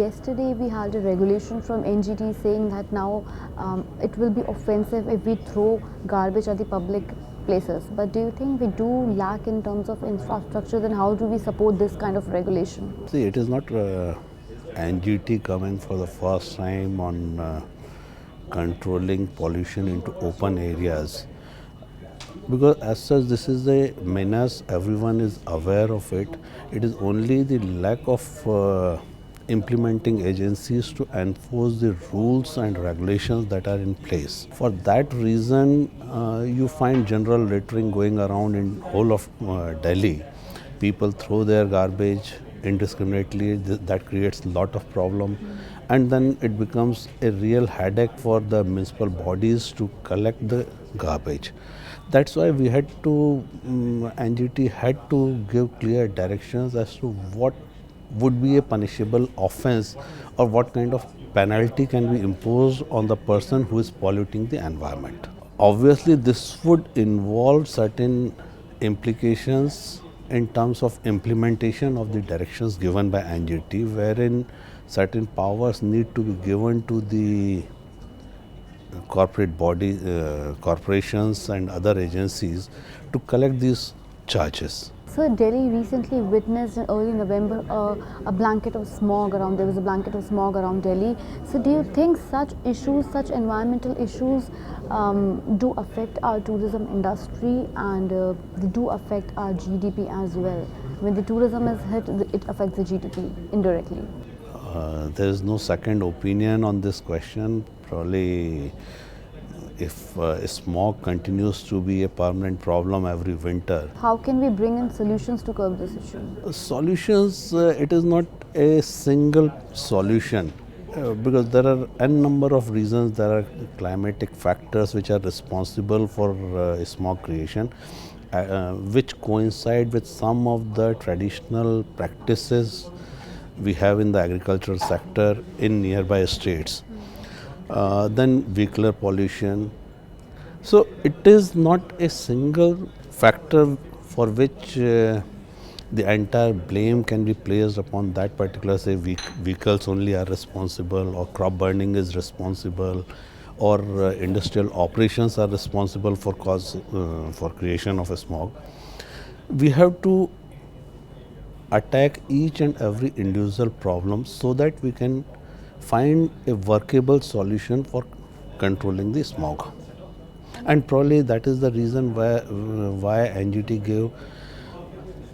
yesterday we had a regulation from NGT saying that now it will be offensive if we throw garbage at the public places. But do you think we do lack in terms of infrastructure? Then how do we support this kind of regulation? See, it is not NGT coming for the first time on controlling pollution into open areas. Because as such, this is a menace, everyone is aware of it. It is only the lack of implementing agencies to enforce the rules and regulations that are in place. For that reason, you find general littering going around in whole of Delhi. People throw their garbage indiscriminately, that creates a lot of problem. And then it becomes a real headache for the municipal bodies to collect the garbage. That's why we had to, NGT had to give clear directions as to what would be a punishable offense or what kind of penalty can be imposed on the person who is polluting the environment. Obviously, this would involve certain implications in terms of implementation of the directions given by NGT, wherein certain powers need to be given to the corporate body, corporations and other agencies to collect these charges. So Delhi recently witnessed in early November a blanket of smog around. There was a blanket of smog around Delhi. So do you think such issues, such environmental issues, do affect our tourism industry and they do affect our GDP as well? When the tourism is hit, it affects the GDP indirectly. There is no second opinion on this question. Probably if smog continues to be a permanent problem every winter. How can we bring in solutions to curb this issue? Solutions, it is not a single solution because there are n number of reasons. There are climatic factors which are responsible for smog creation, which coincide with some of the traditional practices we have in the agricultural sector in nearby states. Then vehicular pollution. So it is not a single factor for which the entire blame can be placed upon that particular, say, vehicles only are responsible, or crop burning is responsible, or industrial operations are responsible for for creation of a smog. We have to attack each and every individual problem so that we can find a workable solution for controlling the smog. And probably that is the reason why NGT gave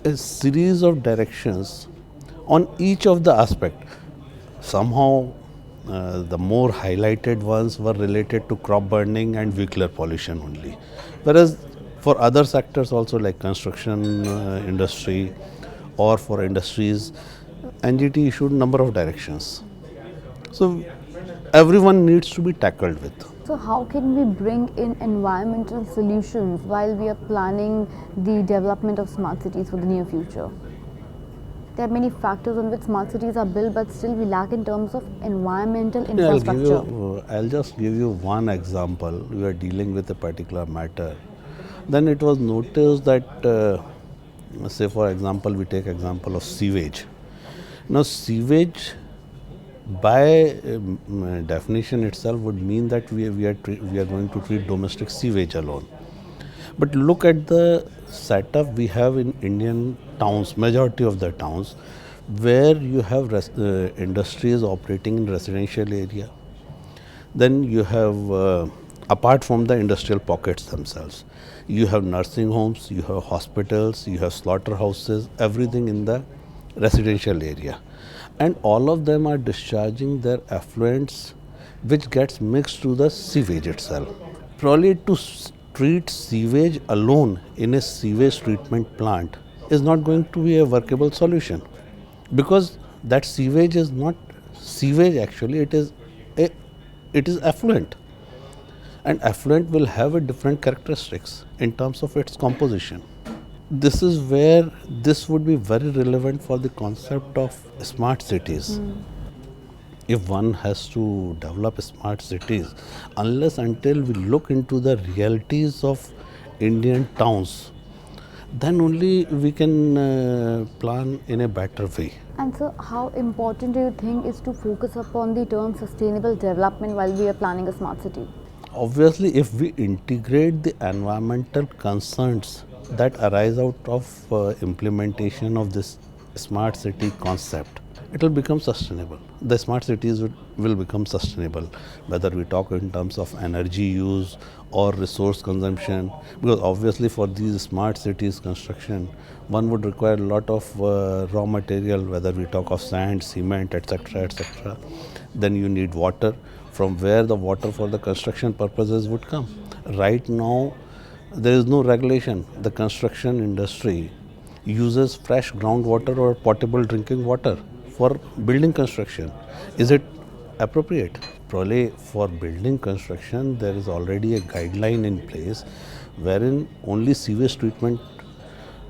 a series of directions on each of the aspects. Somehow the more highlighted ones were related to crop burning and vehicular pollution only. Whereas for other sectors also, like construction industry or for industries, NGT issued number of directions. So everyone needs to be tackled with. So how can we bring in environmental solutions while we are planning the development of smart cities for the near future? There are many factors on which smart cities are built, but still we lack in terms of environmental infrastructure. I'll just give you one example. We are dealing with a particular matter. Then it was noticed that, say for example, we take example of sewage. Now sewage by definition itself would mean that we are going to treat domestic sewage alone. But look at the setup we have in Indian towns, majority of the towns, where you have industries operating in residential area. Then you have, apart from the industrial pockets themselves, you have nursing homes, you have hospitals, you have slaughterhouses, everything in the residential area. And all of them are discharging their effluents, which gets mixed to the sewage itself. Probably to treat sewage alone in a sewage treatment plant is not going to be a workable solution, because that sewage is not sewage actually, it is effluent. And effluent will have a different characteristics in terms of its composition. This is where this would be very relevant for the concept of smart cities. If one has to develop smart cities, unless until we look into the realities of Indian towns, then only we can plan in a better way. And so, how important do you think is to focus upon the term sustainable development while we are planning a smart city? Obviously, if we integrate the environmental concerns that arise out of implementation of this smart city concept, it will become sustainable. The smart cities will become sustainable, whether we talk in terms of energy use or resource consumption, because obviously for these smart cities construction, one would require a lot of raw material, whether we talk of sand, cement, etc., etc. Then you need water, from where the water for the construction purposes would come. Right now, there is no regulation. The construction industry uses fresh groundwater or potable drinking water for building construction. Is it appropriate? Probably for building construction, there is already a guideline in place wherein only sewage treatment,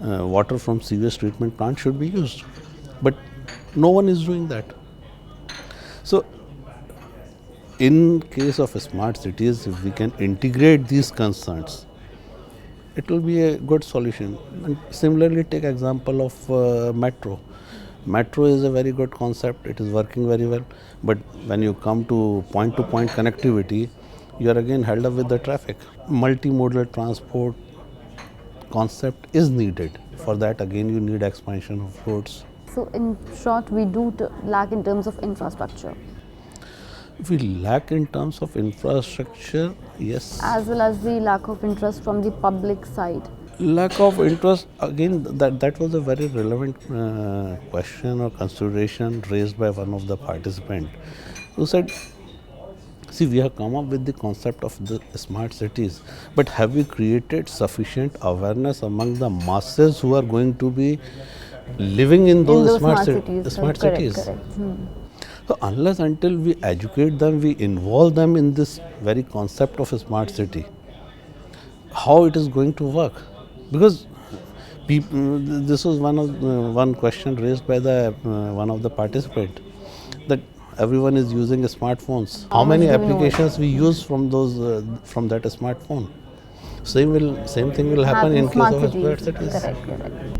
water from sewage treatment plant should be used. But no one is doing that. So, in case of smart cities, if we can integrate these concerns, it will be a good solution. And similarly, take example of metro. Metro is a very good concept. It is working very well. But when you come to point connectivity, you are again held up with the traffic. Multimodal transport concept is needed. For that, again, you need expansion of roads. So, in short, we do lack in terms of infrastructure. We lack in terms of infrastructure, yes. As well as the lack of interest from the public side. Lack of interest, again, that was a very relevant question or consideration raised by one of the participants who said, see, we have come up with the concept of the smart cities, but have we created sufficient awareness among the masses who are going to be living in those smart cities? Correct. So unless until we educate them, we involve them in this very concept of a smart city, how it is going to work? Because this was one question raised by the one of the participants, that everyone is using smartphones. How many applications we use from those from that smartphone? Same thing will happen in case of smart cities. Correct.